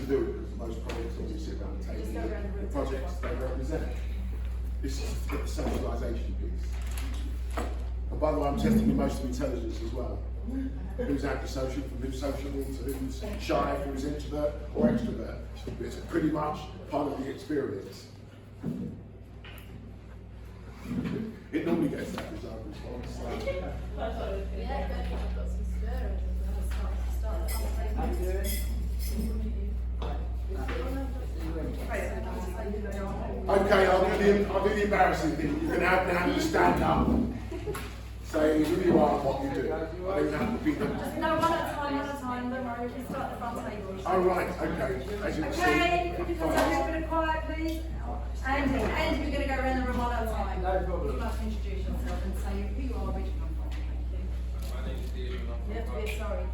to do it because most projects always sit around the table. The projects they represent. This is to get the socialisation piece. And by the way, I'm testing emotional intelligence as well. Who's antisocial, from who's sociable to who's shy, who's introvert or extrovert. It's pretty much part of the experience. It normally gets that result response. Okay, I'll do the embarrassing thing. You're going to have now to stand up, say who you are and what you do. I don't have to be them. No, one at a time, don't worry, we can start at the front table. Oh, right, okay. As you can see. Okay, could you come down here a bit of quiet, please? And we're going to go around the room one at a time. No problem. You must introduce yourself and say who you are, where you come from. Thank you. My name is Steve. You have to be sorry.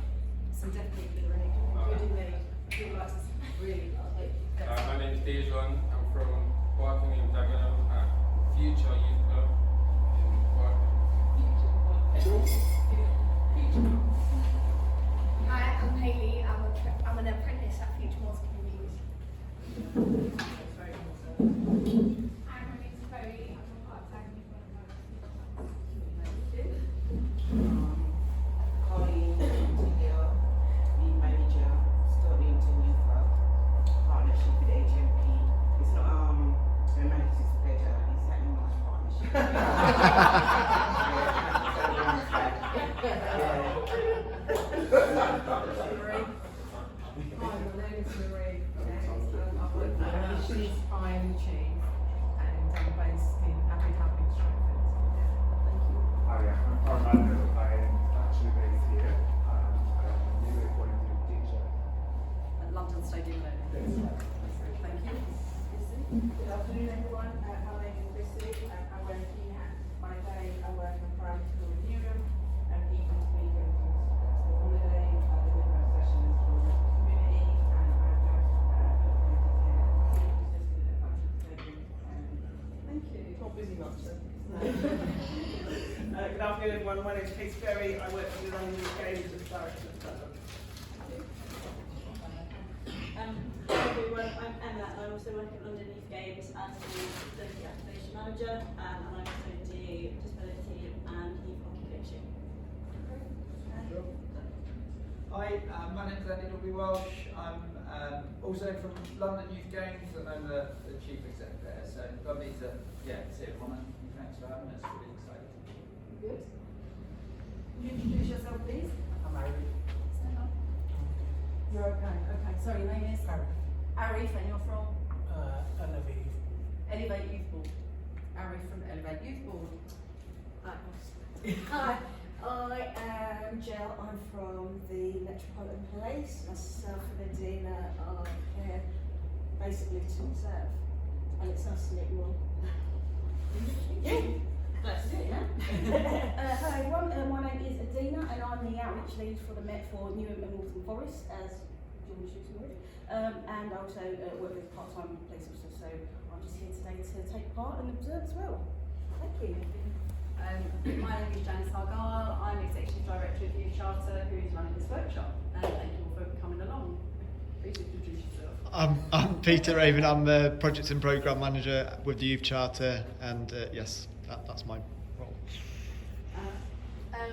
Some definitely good ready. Good indeed. People like to really My name is Dejan. I'm from Barking in Dagenham at Future Youth Club in Barking. Hi, I'm Hayley. I'm an apprentice at Future Moors Communities. Hi, my name is Chloe. I'm a part-time Colleen, Interior, the manager, studying to new partnership with HMP. It's not a manager's pleasure, it's that much partnership. Hi, my name is Marie. She's I'm Chief and I'm based in Abbey Stratford. Thank you. Hi, I'm Armando. I'm actually based here. I'm a newly appointed teacher. At London Stadium Learning. Thank you. Good afternoon, everyone. My name is Chrissy. I work in my day. I work in primary school in Newham and even weekends. Holiday, I deliver sessions for the community, and I'm Thank you. not busy much. Good afternoon, everyone. My name is Kate Berry. I work for the London Youth Games as Director of Development. Hi everyone, I'm Emma. I also work at London Youth Games as the Disability Activation Manager, and I also do disability and youth hockey coaching. Hi, my name is Andy Welsh. I'm also from London Youth Games and I'm the Chief Exec there. So lovely to see everyone and thanks for having us. Really excited. Good. Would you introduce yourself, please? I'm Irene. Stand up. You're okay. Okay. Sorry, your name is? Arif, and you're from? Elevate Youth Board. Arif from Elevate Youth Board. Hi, I am Jill. I'm from the Metropolitan Police. Myself and Adina are here basically to observe. And it's nice to meet you all. Yeah. That's it, yeah. Hi everyone, my name is Adina and I'm the outreach lead for the Met for Newham and Waltham Forest, as John was using already. And I also work as a part-time police officer, so I'm just here today to take part and observe as well. Thank you. My name is Janice Argyle. I'm Executive Director of Youth Charter, who is running this workshop. And thank you all for coming along. Please introduce yourself. I'm Peter Raven. I'm the Project and Programme Manager with the Youth Charter, and yes, that's my role.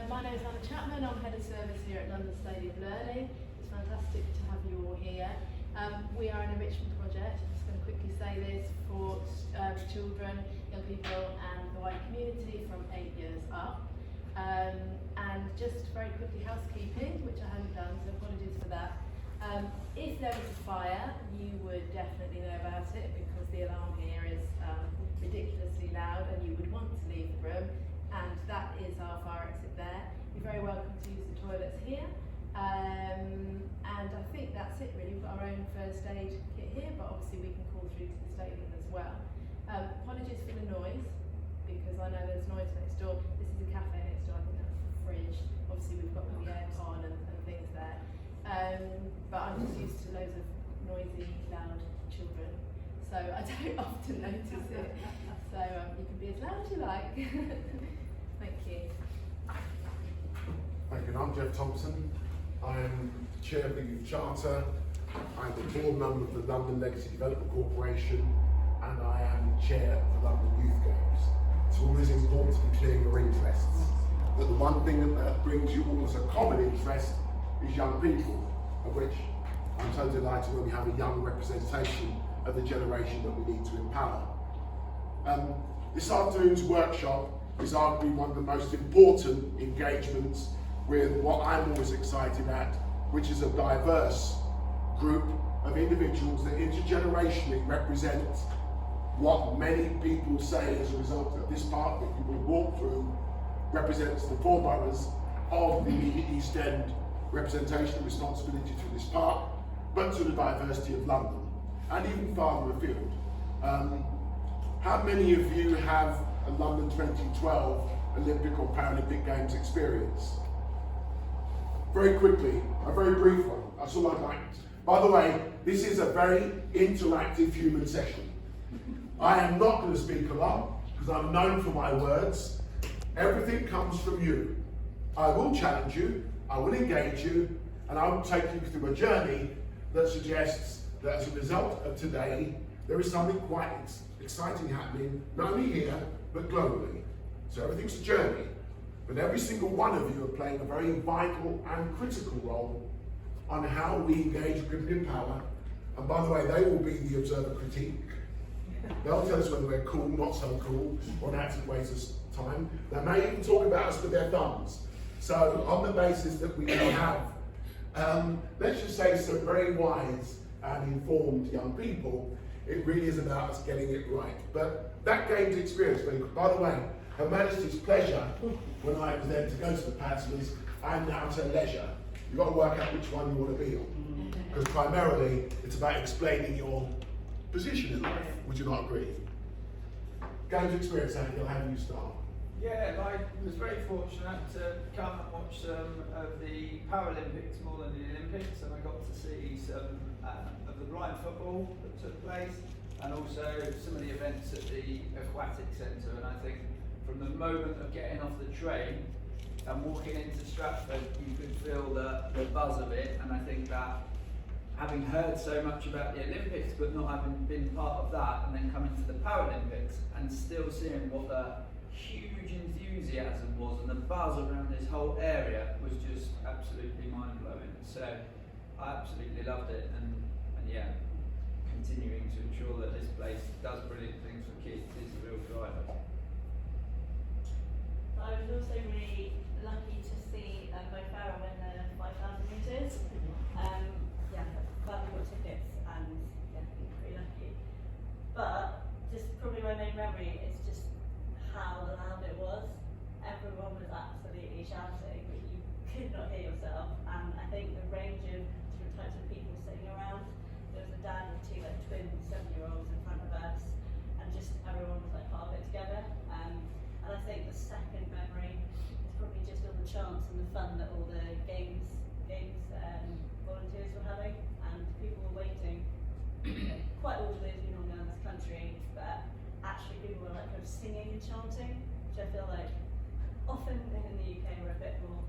My name is Anna Chapman. I'm Head of Service here at London Stadium Learning. It's fantastic to have you all here. We are an enrichment project. I'm just going to quickly say this for children, young people and the wider community from 8 years up. And just very quickly housekeeping, which I haven't done, so apologies for that. If there was a fire, you would definitely know about it because the alarm here is ridiculously loud and you would want to leave the room, and that is our fire exit there. You're very welcome to use the toilets here. And I think that's it really. We've got our own first aid kit here, but obviously we can call through to the stadium as well. Apologies for the noise, because I know there's noise next door. This is a cafe next door, I think that's the fridge. Obviously we've got the aircon and things there. But I'm just used to loads of noisy, loud children, so I don't often notice it. So you can be as loud as you like. Thank you. Thank you. I'm Jeff Thompson. I am Chair of the Youth Charter. I'm the board member of the London Legacy Development Corporation, and I am the chair of the London Youth Games. It's always important to be clear your interests. But the one thing that brings you all as a common interest is young people, of which I'm so delighted when we have a young representation of the generation that we need to empower. This afternoon's workshop is arguably one of the most important engagements with what I'm always excited at, which is a diverse group of individuals that intergenerationally represent what many people say as a result of this park that you will walk through represents the 4 boroughs of the immediate East End representation and responsibility to this park, but to the diversity of London and even farther afield. How many of you have a London 2012 Olympic or Paralympic Games experience? Very quickly, a very brief one. That's all I'd like. By the way, this is a very interactive human session. I am not going to speak a lot because I'm known for my words. Everything comes from you. I will challenge you, I will engage you, and I will take you through a journey that suggests that as a result of today, there is something quite exciting happening, not only here, but globally. So everything's a journey, but every single one of you are playing a very vital and critical role on how we engage women in power. And by the way, they will be the observer critique. They'll tell us whether we're cool, not so cool, or an active waste of time. They may even talk about us with their thumbs. So on the basis that we now have, let's just say some very wise and informed young people, it really is about us getting it right. But that game's experience, by the way, Her Majesty's pleasure when I was there to go to the pads was, I'm now to leisure. You've got to work out which one you want to be on. Because primarily, it's about explaining your position in life. Would you not agree? Games experience, Andy, I'll have you start. Yeah, I was very fortunate to come and watch some of the Paralympics more than the Olympics, and I got to see some of the blind football that took place, and also some of the events at the Aquatic Centre. And I think from the moment of getting off the train and walking into Stratford, you could feel the buzz of it. And I think that having heard so much about the Olympics, but not having been part of that, and then coming to the Paralympics and still seeing what the huge enthusiasm was and the buzz around this whole area was just absolutely mind-blowing. So I absolutely loved it, and yeah, continuing to ensure that this place does brilliant things for kids is a real driver. I was also really lucky to see Mo Farah win the 5,000 metres. Yeah, gladly got tickets and yeah, pretty lucky. But just probably my main memory is just how loud it was. Everyone was absolutely shouting, but you could not hear yourself. And I think the range of different types of people sitting around, there was a dad with 2 twin 7-year-olds in front of us, and just everyone was part of it together. And I think the second memory is probably just all the chants and the fun that all the games volunteers were having, and people were waiting. Quite orderly as we normally are in this country, but actually people were kind of singing and chanting, which I feel like often in the UK we're a bit more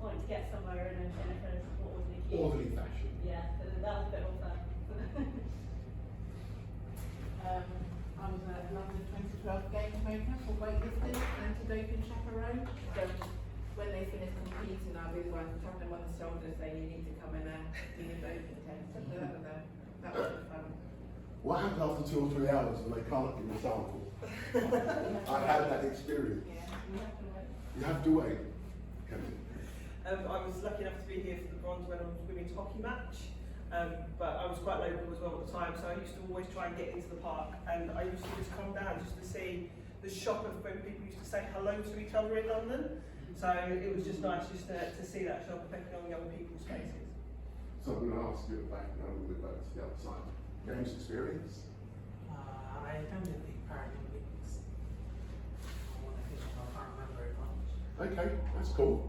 wanting to get somewhere in a kind of orderly key. Orderly fashion. Yeah, so that was a bit more fun. I was a London 2012 Games maker for weightlifting and anti-doping chaperone. So when they finished competing, I'd be the one tapping them on the shoulder saying, you need to come and do your doping test. So that was fun. What happens after 2 or 3 hours when they can't give a sample? I had that experience. Yeah, You have to wait. Kevin. I was lucky enough to be here for the bronze medal women's hockey match, but I was quite local as well at the time, so I used to always try and get into the park, and I used to just come down just to see the shock of when people used to say hello to each other in London. So it was just nice just to see that shock affecting on young people's faces. So I'm going to ask you back now, we'll go to the other side. Games experience? I attended the Paralympics. I can't remember it much. Okay, that's cool.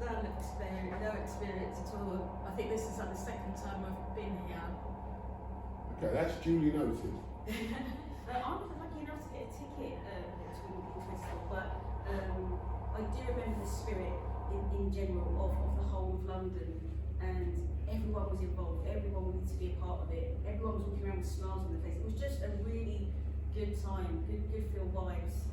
No experience at all. I think this is like the second time I've been here. Okay, that's duly noted. I was lucky enough to get a ticket to Wimbledon Festival, but I do remember the spirit in general of the whole of London and everyone was involved, everyone wanted to be a part of it, everyone was walking around with smiles on their face. It was just a really good time, good feel vibes.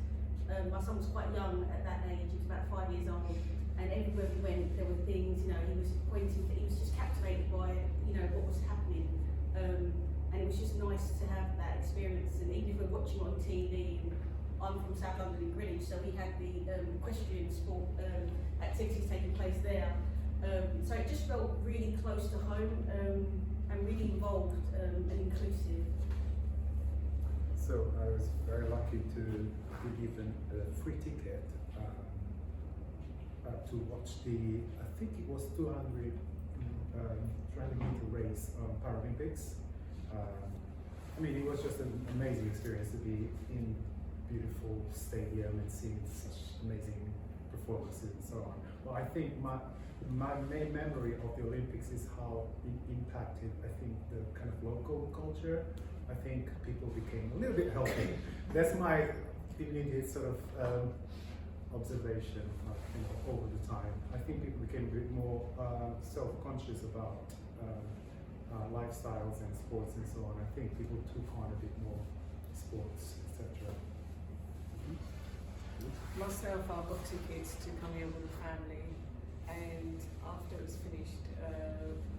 My son was quite young at that age, he was about 5 years old, and everywhere we went there were things, you know, he was pointing, he was just captivated by, you know, what was happening. And it was just nice to have that experience, and even if we're watching on TV, I'm from South London in Greenwich, so we had the equestrian sport activities taking place there. So it just felt really close to home and really involved and inclusive. So I was very lucky to be given a free ticket to watch the, I think it was 200 meter race Paralympics. I mean, it was just an amazing experience to be in beautiful stadium and seeing such amazing performances and so on. Well, I think my main memory of the Olympics is how it impacted, I think, the kind of local culture. I think people became a little bit healthy. That's my immediate sort of observation, you know, over the time. I think people became a bit more self-conscious about lifestyles and sports and so on. I think people took on a bit more sports, etc. Myself, I got tickets to come here with the family, and after it was finished,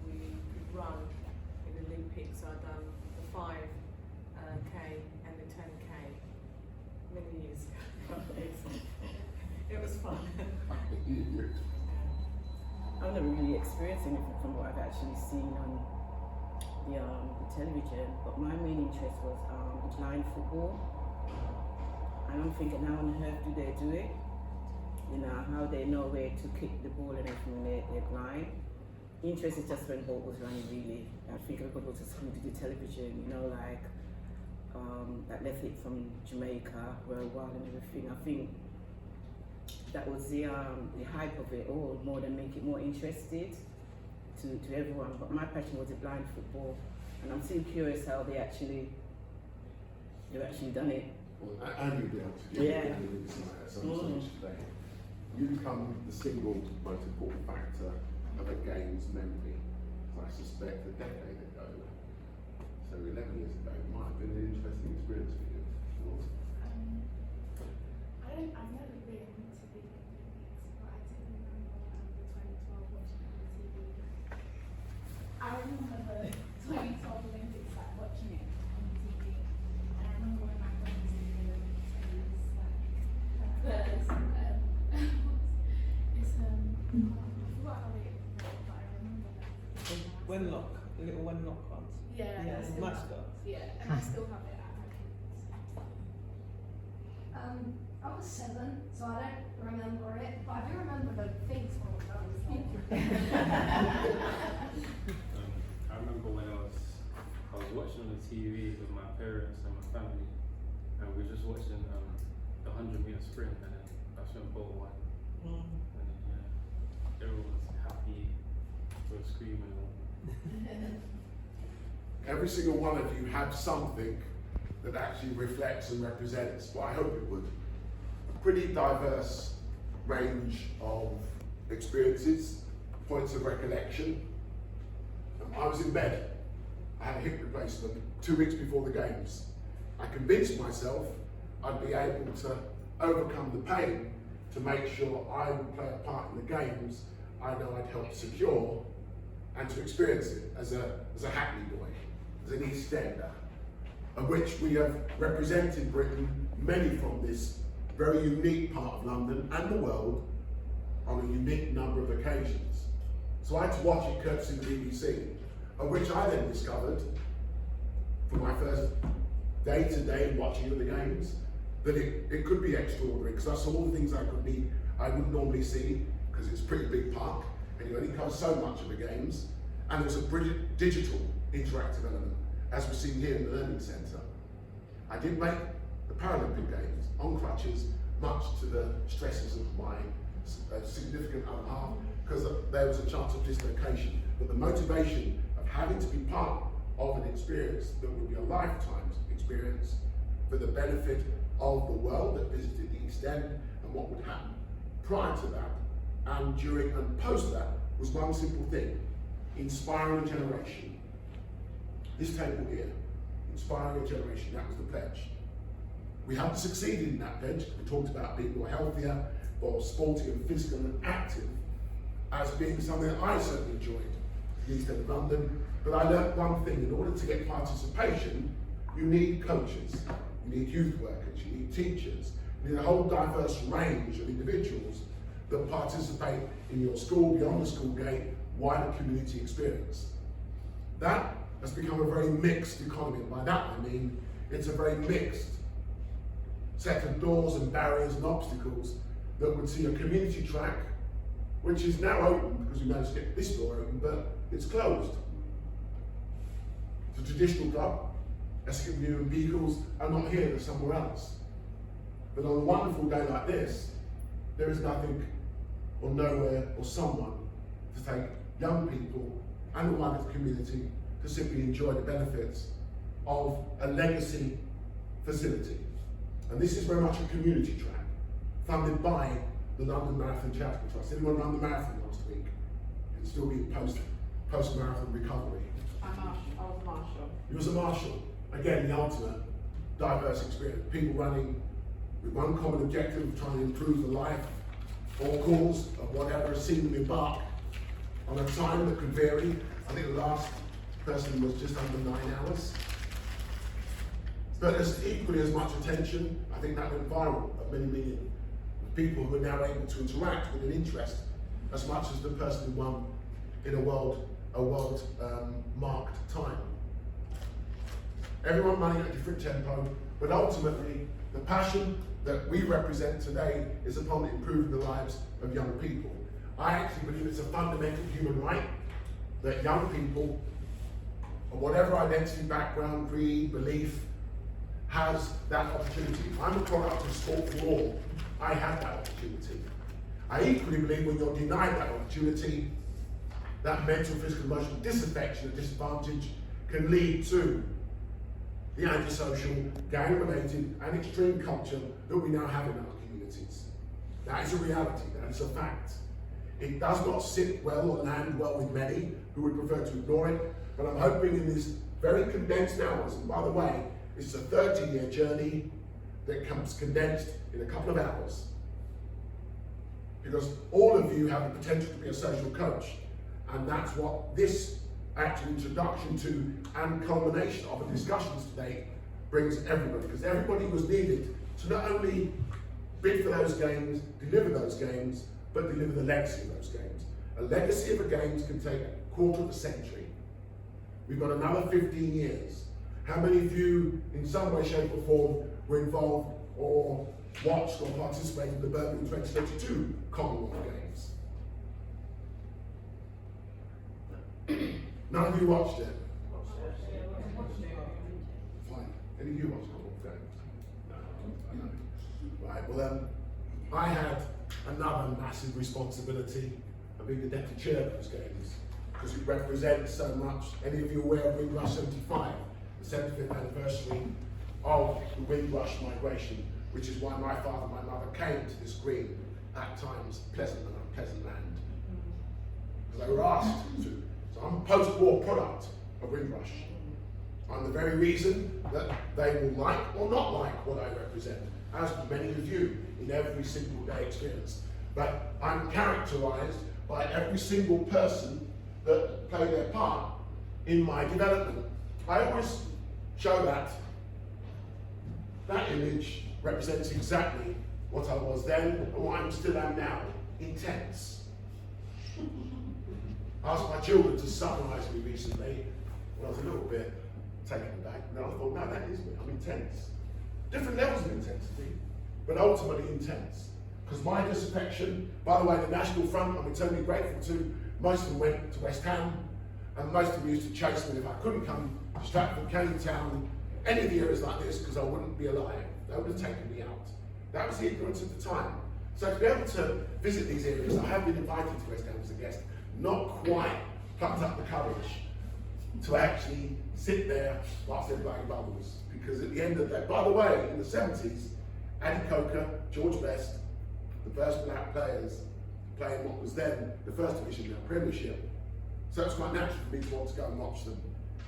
we could run in the Olympics. I'd done the 5K and the 10K many years ago. It was fun. I've never really experienced anything from what I've actually seen on the television, but my main interest was blind football. And I'm thinking, how on earth do they do it? You know, how they know where to kick the ball and everything when they're blind. Interest is just when Bolt was running, really. I think everybody was just glued to the television, you know, like that athlete from Jamaica, World Wild and everything. I think that was the hype of it all, more than make it more interested to everyone. But my passion was the blind football, and I'm still curious how they've actually done it. Well, and you'll be able to get it at some stage today. You become the single most important factor of a game's memory. I suspect a decade ago, so 11 years ago, it might have been an interesting experience for you. I've never been to the Olympics, but I do remember the 2012 watching it on TV. I remember the 2012 Olympics, like watching it on TV, and I remember when my friend was in the Olympics, and it was like it's I forgot how it went, but I remember that. Wenlock, the little Wenlock ones. Yeah, Yeah, I still have mascot. it. Yeah, and I still have it at my kids. I was 7, so I don't remember it, but I do remember the things from when I was I remember when I was watching on the TV with my parents and my family, and we were just watching the 100-meter sprint, and then that's when Bolt won. And then, everyone was happy, we were screaming. Every single one of you have something that actually reflects and represents what I hope it would. A pretty diverse range of experiences, points of recollection. I was in bed. I had a hip replacement 2 weeks before the games. I convinced myself I'd be able to overcome the pain to make sure I would play a part in the games I know I'd helped secure, and to experience it as a Hackney boy, as an East Ender, of which we have represented Britain, many from this very unique part of London and the world, on a unique number of occasions. So I had to watch it courtesy of the BBC, of which I then discovered, for my first day-to-day watching of the games, that it could be extraordinary, because I saw all the things I wouldn't normally see, because it's a pretty big park, and you only cover so much of the games, and there's a brilliant digital interactive element, as we're seeing here in the Learning Centre. I did make the Paralympic Games on crutches, much to the stresses of my significant other half, because there was a chance of dislocation. But the motivation of having to be part of an experience that would be a lifetime's experience for the benefit of the world that visited the East End, and what would happen prior to that, and during and post that, was one simple thing. inspiring a generation. This table here, inspiring a generation, that was the pledge. We haven't succeeded in that pledge. We talked about being more healthier, more sporty and physical and active as being something that I certainly enjoyed in the East End of London. But I learnt one thing: in order to get participation, you need coaches, you need youth workers, you need teachers, you need a whole diverse range of individuals that participate in your school, beyond the school gate, wider community experience. That has become a very mixed economy, and by that I mean it's a very mixed set of doors and barriers and obstacles that would see a community track, which is now open because we managed to get this door open, but it's closed. The traditional club, SCLP and Beagles are not here, they're somewhere else. But on a wonderful day like this, there is nothing or nowhere or someone to take young people and the wider community to simply enjoy the benefits of a legacy facility. And this is very much a community track, funded by the London Marathon Charitable Trust. Anyone run the marathon last week? It'll still be post-marathon recovery. I was a marshal. You was a marshal. Again, the ultimate diverse experience. People running with one common objective of trying to improve the life or cause of whatever, seeing them embark on a time that could vary. I think the last person was just under 9 hours. But there's equally as much attention, I think that went viral, of many million people who are now able to interact with an interest as much as the person who won in a world marked time. Everyone running at a different tempo, but ultimately the passion that we represent today is upon improving the lives of young people. I actually believe it's a fundamental human right that young people, of whatever identity, background, creed, belief, has that opportunity. I'm a product of Sport for All. I had that opportunity. I equally believe when you're denied that opportunity, that mental, physical, emotional disaffection and disadvantage can lead to the antisocial, gang-related and extreme culture that we now have in our communities. That is a reality, that is a fact. It does not sit well or land well with many who would prefer to ignore it, but I'm hoping in these very condensed hours, and by the way, this is a 30-year journey that comes condensed in a couple of hours. Because all of you have the potential to be a social coach, and that's what this actual introduction to and culmination of the discussions today brings everybody, because everybody was needed to not only bid for those games, deliver those games, but deliver the legacy of those games. A legacy of a games can take a quarter of a century. We've got another 15 years. How many of you, in some way, shape or form, were involved or watched or participated in the Birmingham 2022 Commonwealth Games? None of you watched it? Fine. Any of you watched Commonwealth Games? No. Right, well I had another massive responsibility of being the deputy chair of those games, because it represents so much. Any of you aware of Windrush 75, the 75th anniversary of the Windrush migration, which is why my father and my mother came to this green, at times pleasant and unpleasant land, because they were asked to. So I'm a post-war product of Windrush. I'm the very reason that they will like or not like what I represent, as many of you in every single day experience. But I'm characterised by every single person that played their part in my development. I always show that image represents exactly what I was then and what I still am now. Intense. I asked my children to summarise me recently when I was a little bit taken aback. And I thought, no, that is me. I'm intense. Different levels of intensity, but ultimately intense. Because my disaffection, by the way, the National Front, I'm eternally grateful to, most of them went to West Ham, and most of them used to chase me if I couldn't come to Stratford, Canning Town, any of the areas like this, because I wouldn't be alive. They would have taken me out. That was the ignorance of the time. So to be able to visit these areas, I have been invited to West Ham as a guest, not quite plucked up the courage to actually sit there whilst they're blowing bubbles. Because at the end of the day, by the way, in the 70s, Andy Coker, George Best, the first black players playing what was then the First Division, now Premiership, So it's quite natural for me to want to go and watch them.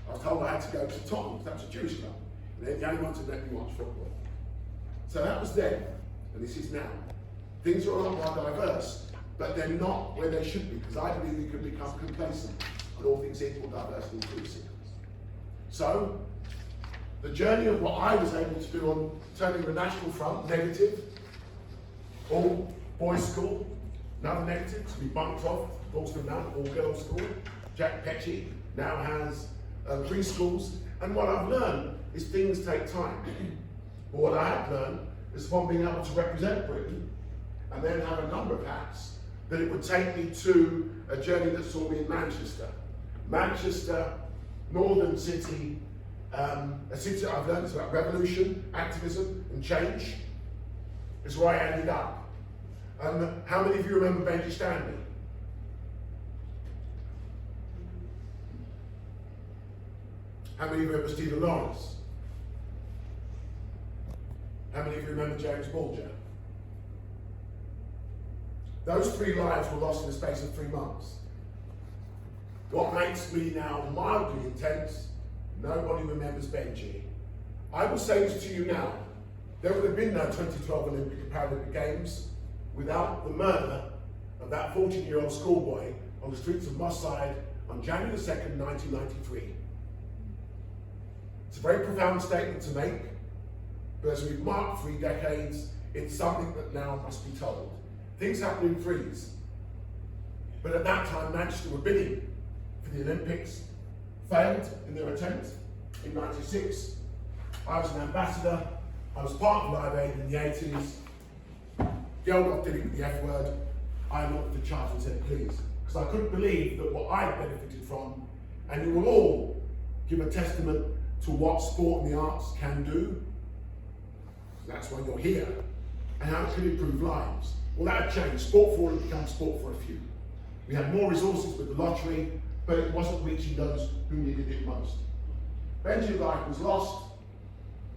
I was told I had to go to Tottenham, that was a Jewish club, and they're the only ones that let me watch football. So that was then, and this is now. Things are a lot more diverse, but they're not where they should be, because I believe we can become complacent on all things equal, diverse and inclusive. So, the journey of what I was able to do on turning the National Front negative, all boys school, another negative to be bumped off, Dalston Mount, all girls school. Jack Petchy now has 3 schools, and what I've learned is things take time. But what I have learned is from being able to represent Britain and then have a number of hats, that it would take me to a journey that saw me in Manchester. Manchester, northern city, a city that I've learned is about revolution, activism and change. It's where I ended up. How many of you remember Benji Stanley? How many of you remember Stephen Lawrence? How many of you remember James Bulger? Those 3 lives were lost in the space of 3 months. What makes me now mildly intense, nobody remembers Benji. I will say this to you now, there would have been no 2012 Olympic and Paralympic Games without the murder of that 14-year-old schoolboy on the streets of Moss Side on January the 2nd, 1993. It's a very profound statement to make, but as we've marked 3 decades, it's something that now must be told. Things happen in threes, but at that time Manchester were bidding for the Olympics, failed in their attempt in '96. I was an ambassador, I was part of Live Aid in the 80s. Geldof did it with the F word. I looked at the chart and said, please, because I couldn't believe that what I benefited from, and you will all give a testament to what sport and the arts can do. That's why you're here, and how it can improve lives. Well, that had changed. Sport for all had become sport for a few. We had more resources with the lottery, but it wasn't reaching those who needed it most. Benji's life was lost.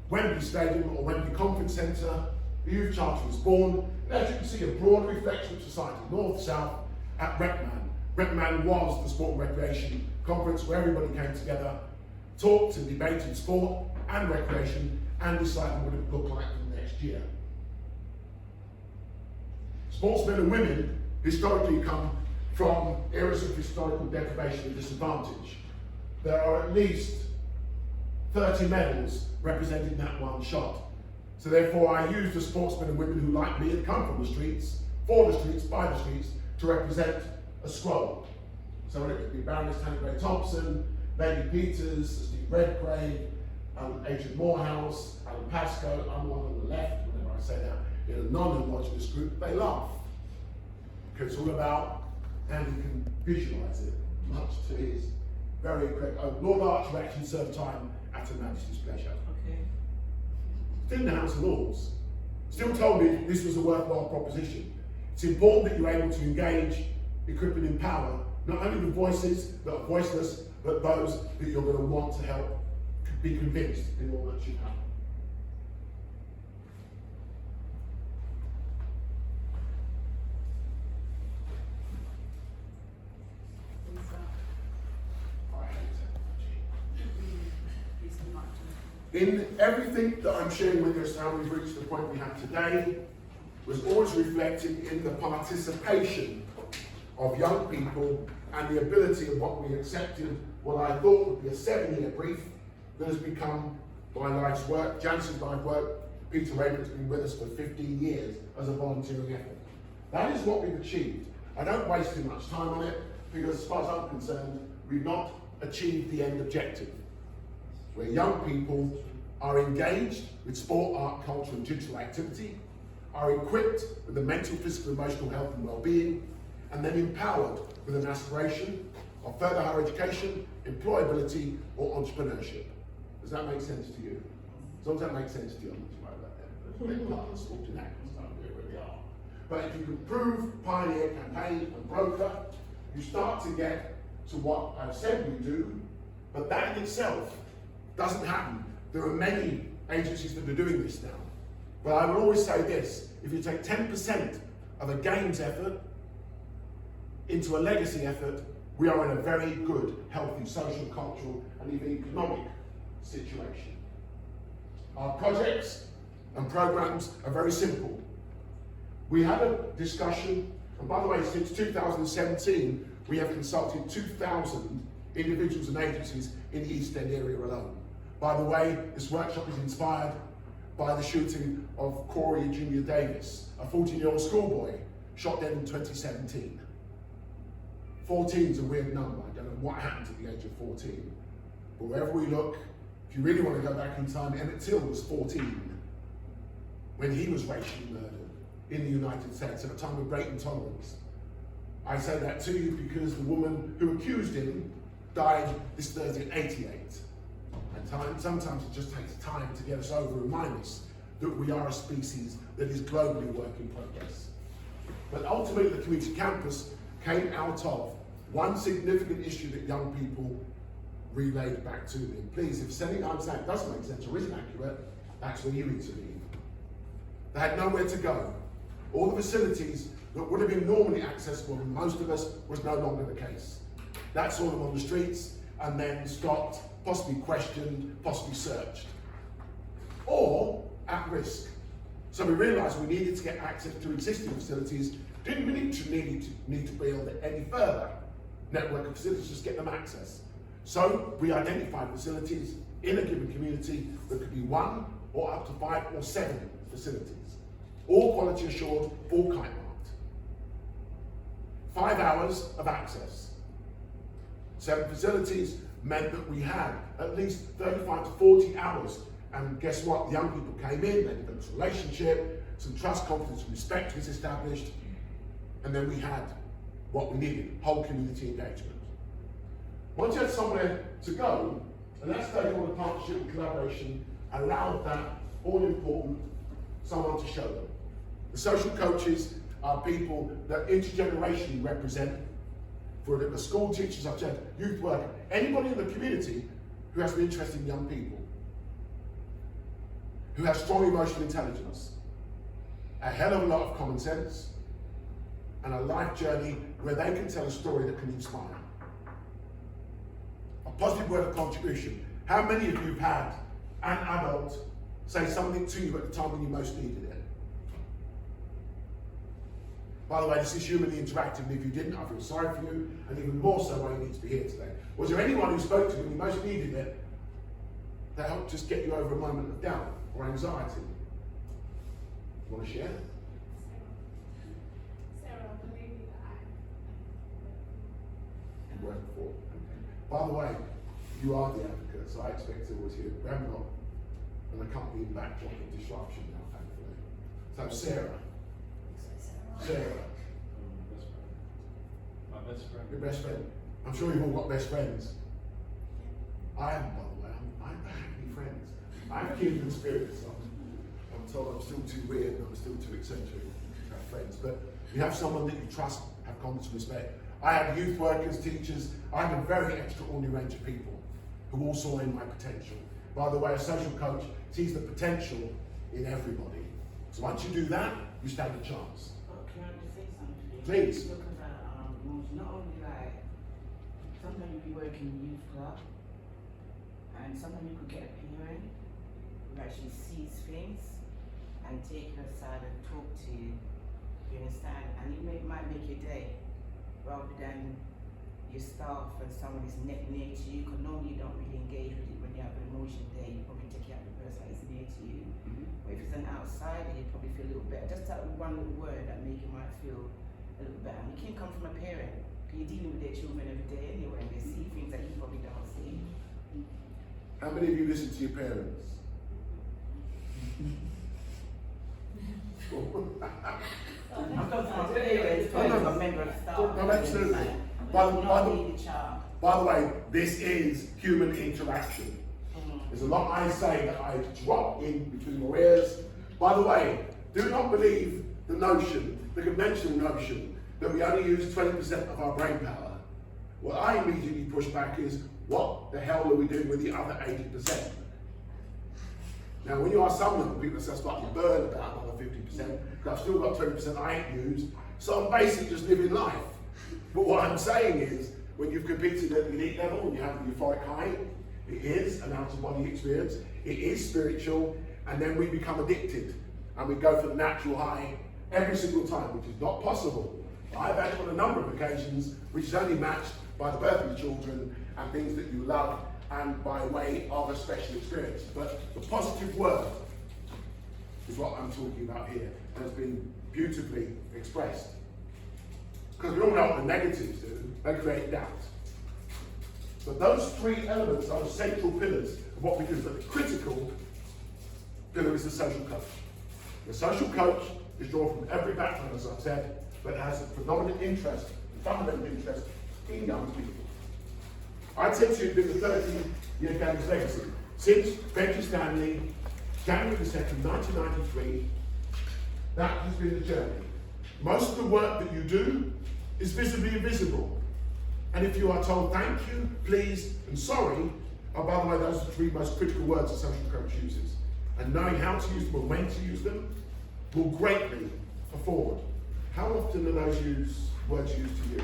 Wembley Stadium, or Wembley Conference Centre, the Youth Charter was born, and as you can see, a broad reflection of society, north, south, at RecMan. RecMan was the sport and recreation conference where everybody came together, talked and debated sport and recreation, and decided what it would look like for the next year. Sportsmen and women historically come from eras of historical deprivation and disadvantage. There are at least 30 medals representing that one shot. So therefore I use the sportsmen and women who, like me, had come from the streets, for the streets, by the streets, to represent a scroll. So it could be Baroness Tanny Gray Thompson, Lady Peters, Steve Redgrave, Adrian Morehouse, Alan Pascoe. I'm the one on the left. Whenever I say that in a non-homogenous group, they laugh. Because it's all about, and he can visualise it, much to his very correct. Lord Archer actually served time at Her Majesty's pleasure. Okay. Still in the House of Lords. Still told me this was a worthwhile proposition. It's important that you're able to engage, equip and empower not only the voices that are voiceless, but those that you're going to want to help be convinced in all that should happen. In everything that I'm sharing with us, how we've reached the point we have today, was always reflected in the participation of young people and the ability of what we accepted, what I thought would be a 7-year brief that has become my life's work, Janice's life work. Peter Raymond's been with us for 15 years as a volunteering effort. That is what we've achieved. I don't waste too much time on it, because as far as I'm concerned, we've not achieved the end objective, where young people are engaged with sport, art, culture and digital activity, are equipped with the mental, physical, emotional health and well-being, and then empowered with an aspiration of further higher education, employability or entrepreneurship. Does that make sense to you? As long as that makes sense to you, I'm not too worried about that. But they're part of the sporting actors, where we are. But if you can prove, pioneer, campaign and broker, you start to get to what I've said we do, but that in itself doesn't happen. There are many agencies that are doing this now. But I will always say this, if you take 10% of a games effort into a legacy effort, we are in a very good, healthy social, cultural, and even economic situation. Our projects and programs are very simple. We had a discussion, and by the way, since 2017, we have consulted 2,000 individuals and agencies in the East End area alone. By the way, this workshop is inspired by the shooting of Corey Junior Davis, a 14-year-old schoolboy shot dead in 2017. 14 is a weird number. I don't know what happened at the age of 14. But wherever we look, if you really want to go back in time, Emmett Till was 14 when he was racially murdered in the United States at a time of great intolerance. I say that to you because the woman who accused him died this Thursday at 88. And sometimes it just takes time to get us over and remind us that we are a species that is globally a work in progress. But ultimately the community campus came out of one significant issue that young people relayed back to me. Please, if something I'm saying doesn't make sense or isn't accurate, that's where you need to leave. They had nowhere to go. All the facilities that would have been normally accessible to most of us was no longer the case. That saw them on the streets and then stopped, possibly questioned, possibly searched, or at risk. So we realised we needed to get access to existing facilities, didn't need to build any further network of facilities, just get them access. So we identified facilities in a given community that could be 1 or up to 5 or 7 facilities, all quality assured, all kite marked. 5 hours of access. 7 facilities meant that we had at least 35 to 40 hours. And guess what? The young people came in, they developed a relationship, some trust, confidence, and respect was established, and then we had what we needed, whole community engagement. Once you had somewhere to go, and that stakeholder partnership and collaboration allowed that all-important someone to show them. The social coaches are people that intergenerationally represent, for the school teachers, I've said, youth worker, anybody in the community who has an interest in young people, who has strong emotional intelligence, a hell of a lot of common sense, and a life journey where they can tell a story that can inspire. A positive word of contribution. How many of you have had an adult say something to you at the time when you most needed it? By the way, this is humanly interactive, and if you didn't, I feel sorry for you, and even more so why you need to be here today. Was there anyone who spoke to you when you most needed it that helped just get you over a moment of doubt or anxiety? You want to share? Sarah, the lady that You weren't before. Okay. By the way, you are the advocate, so I expect to always hear. We haven't got an accompanying backdrop of disruption now, thankfully. So Sarah. Sarah. My best friend. Your best friend. I'm sure you've all got best friends. I haven't, by the way. I don't have any friends. I have kindred spirits. I'm told I'm still too weird and I'm still too eccentric to have friends. But you have someone that you trust, have confidence and respect. I have youth workers, teachers. I have a very extraordinary range of people who all saw in my potential. By the way, a social coach sees the potential in everybody. So once you do that, you stand a chance. Can I just say something? Please. Look at that, not only like, sometimes you work in youth club, and sometimes you could get a parent who actually sees things and take her aside and talk to you, you understand? And it might make your day, rather than your staff and someone is near to you, because normally you don't really engage with it when you have an emotion day, you probably take care of the person that is near to you. But if it's an outsider, you probably feel a little better. Just that one little word that make you might feel a little better. And it can come from a parent, because you're dealing with their children every day anyway, and they see things that you probably don't see. How many of you listen to your parents? I'm talking about parents, a member of staff. No, absolutely. By the way, this is human interaction. There's a lot I say that I drop in between your ears. By the way, do not believe the notion, the conventional notion, that we only use 20% of our brain power. What I immediately push back is, what the hell are we doing with the other 80%? Now, when you ask some of the people, say, slightly burned about another 50%, because I've still got 20% I ain't used, so I'm basically just living life. But what I'm saying is, when you've competed at the elite level and you have the euphoric high. It is an out-of-body experience. It is spiritual, and then we become addicted, and we go for the natural high every single time, which is not possible. I've had it on a number of occasions, which is only matched by the birth of your children and things that you love, and by way of a special experience. But the positive word is what I'm talking about here, and has been beautifully expressed. Because we all know what the negatives do, they create doubt. But those three elements are the central pillars of what we do. But the critical pillar is the social coach. The social coach is drawn from every background, as I've said, but has a predominant interest, a fundamental interest in young people. I'd say to you, it's been the 13-year Games legacy. Since Benji Stanley, January the 2nd, 1993, that has been the journey. Most of the work that you do is visibly invisible. And if you are told thank you, please, and sorry, oh, by the way, those are the three most critical words a social coach uses. And knowing how to use them and when to use them will greatly afford. How often are those words used to you?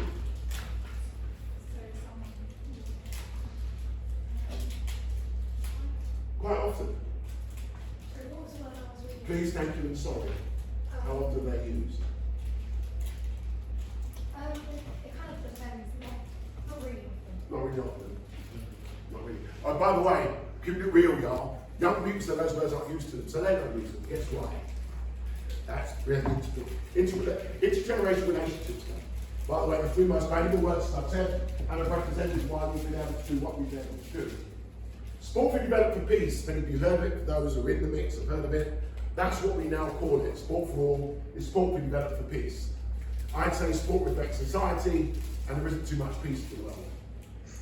Quite often. Please, thank you, and sorry. How often are they used? It kind of depends, not really often. Not really often. Not really. Oh, by the way, keep it real, y'all. Young people say those words aren't used to them, so they don't use them. Guess why? That's really intergenerational relationships. By the way, the three most valuable words I've said and have represented why we've been able to do what we've been able to do. Sport for Development for Peace. Many of you heard of it. For those who are in the mix have heard of it. That's what we now call it. Sport for All is Sport for Development for Peace. I'd say sport reflects society, and there isn't too much peace in the world.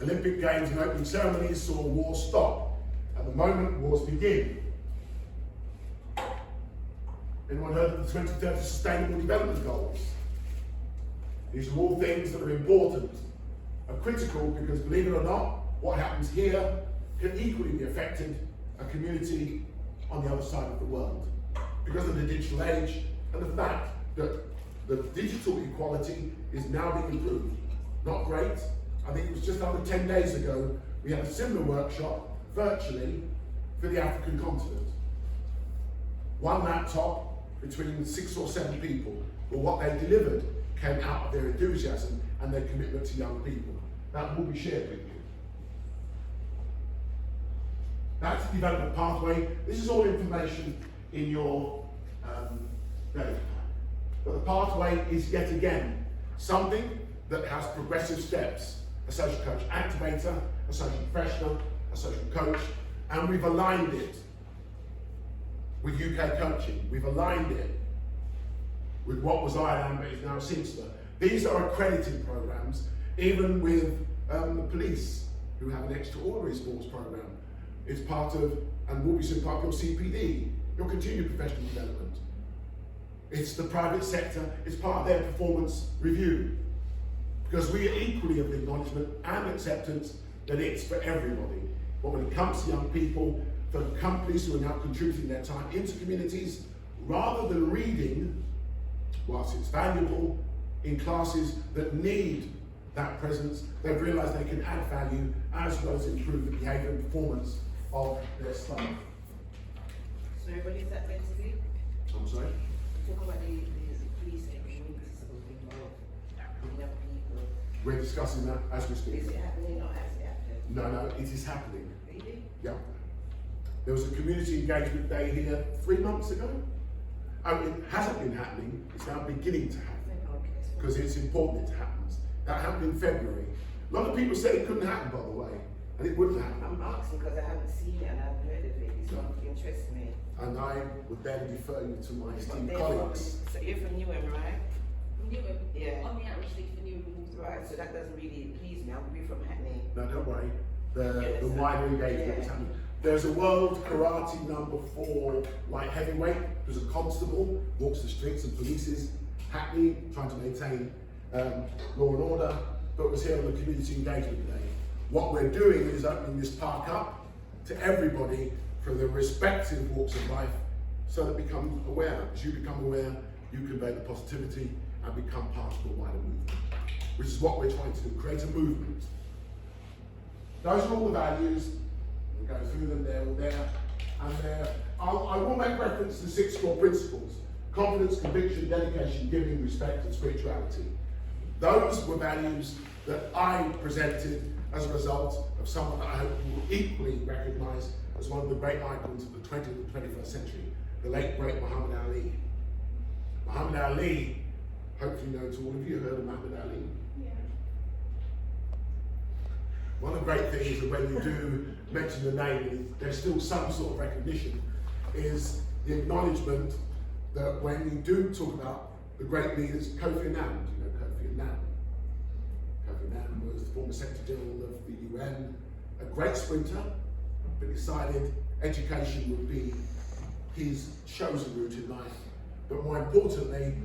Olympic Games and opening ceremonies saw war stop. At the moment, wars begin. Anyone heard of the 2030 Sustainable Development Goals? These are all things that are important, are critical, because believe it or not, what happens here can equally be affected a community on the other side of the world. Because of the digital age and the fact that the digital equality is now being improved. Not great. I think it was just under 10 days ago, we had a similar workshop, virtually, for the African continent. One laptop between 6 or 7 people, but what they delivered came out of their enthusiasm and their commitment to young people. That will be shared with you. That's the development pathway. This is all information in your letter. But the pathway is yet again something that has progressive steps. A social coach activator, a social professional, a social coach, and we've aligned it with UK coaching. We've aligned it with what was Ireland but is now Sinster. These are accredited programs, even with the police, who have an extraordinary sports program. It's part of, and will be soon part of your CPD, your continued professional development. It's the private sector, it's part of their performance review. Because we are equally of the acknowledgement and acceptance that it's for everybody. But when it comes to young people, for companies who are now contributing their time into communities, rather than reading, whilst it's valuable, in classes that need that presence, they've realised they can add value as well as improve the behaviour and performance of their staff. So when is that next week? I'm sorry? Talk about the policing and involved with young people. We're discussing that as we speak. Is it happening or has it happened? No, it is happening. Really? Yeah. There was a community engagement day here 3 months ago. It hasn't been happening, it's now beginning to happen. Because it's important it happens. That happened in February. A lot of people said it couldn't happen, by the way, and it wouldn't happen. I'm asking because I haven't seen it and I haven't heard of it. It's not interests me. And I would then defer you to my esteemed They're colleagues. So you're from Newham, right? Newham. Yeah. I'm the outreach lead for Newham. Right, so that doesn't really please me. I'll be from Hackney. No, don't worry. The wider engagement is happening. There's a world karate #4 light heavyweight who's a constable, walks the streets and polices Hackney, trying to maintain law and order, but was here on the community engagement day. What we're doing is opening this park up to everybody from the respective walks of life, so that become aware. As you become aware, you convey the positivity and become part of the wider movement. which is what we're trying to do, create a movement. Those are all the values. We go through them, they're all there. And I will make reference to 6 core principles: confidence, conviction, dedication, giving, respect, and spirituality. Those were values that I presented as a result of someone that I hope you will equally recognise as one of the great icons of the 20th and 21st century, the late great Muhammad Ali. Muhammad Ali, hopefully known to all of you, heard of Muhammad Ali? Yeah. One of the great things is when you do mention the name, there's still some sort of recognition, is the acknowledgement that when you do talk about the great leaders, Kofi Annan, you know Kofi Annan? Kofi Annan was the former Secretary General of the UN, a great sprinter, but decided education would be his chosen route in life. But more importantly,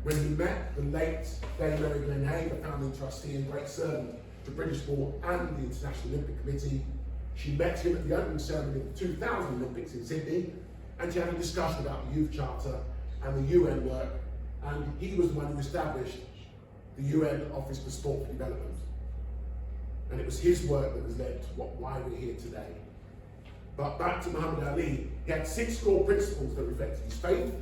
when he met the late Dame Mary Glenn Hay, the founding trustee and great servant to British sport and the International Olympic Committee, she met him at the opening ceremony of the 2000 Olympics in Sydney, and she had a discussion about the Youth Charter and the UN work, and he was the one who established the UN Office for Sport for Development. And it was his work that has led to why we're here today. But back to Muhammad Ali, he had 6 core principles that reflected his faith,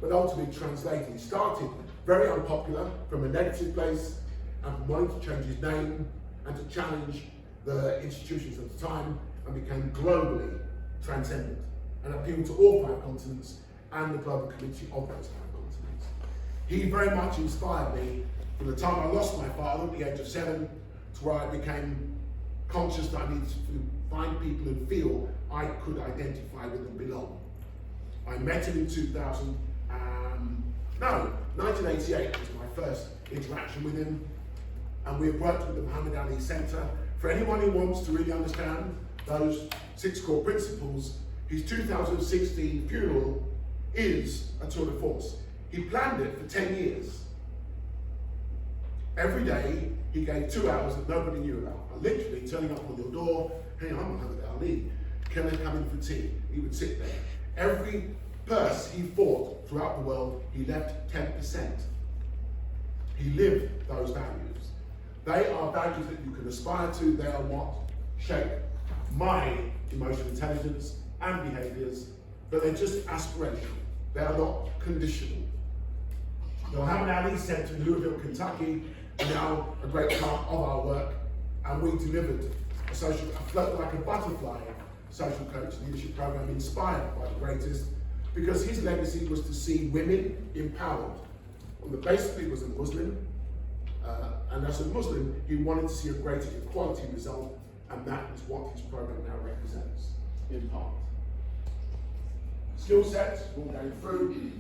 but ultimately translated. He started very unpopular from a negative place and wanted to change his name and to challenge the institutions at the time, and became globally transcendent and appealed to all 5 continents and the global community of those 5 continents. He very much inspired me from the time I lost my father at the age of 7 to where I became conscious that I needed to find people who feel I could identify with and belong. I met him in 1988 was my first interaction with him, and we have worked with the Muhammad Ali Centre. For anyone who wants to really understand those 6 core principles, his 2016 funeral is a tour de force. He planned it for 10 years. Every day he gave 2 hours that nobody knew about. Literally turning up on your door, hey, I'm Muhammad Ali, can I come in for tea? He would sit there. Every purse he fought throughout the world, he left 10%. He lived those values. They are values that you can aspire to. They are what shape my emotional intelligence and behaviours, but they're just aspirational. They are not conditional. The Muhammad Ali Centre in Louisville, Kentucky, is now a great part of our work, and we delivered a float like a butterfly social coach leadership program inspired by the greatest, because his legacy was to see women empowered. On the basis that he was a Muslim, and as a Muslim, he wanted to see a greater equality result, and that is what his program now represents, in part. Skill sets, we'll go through.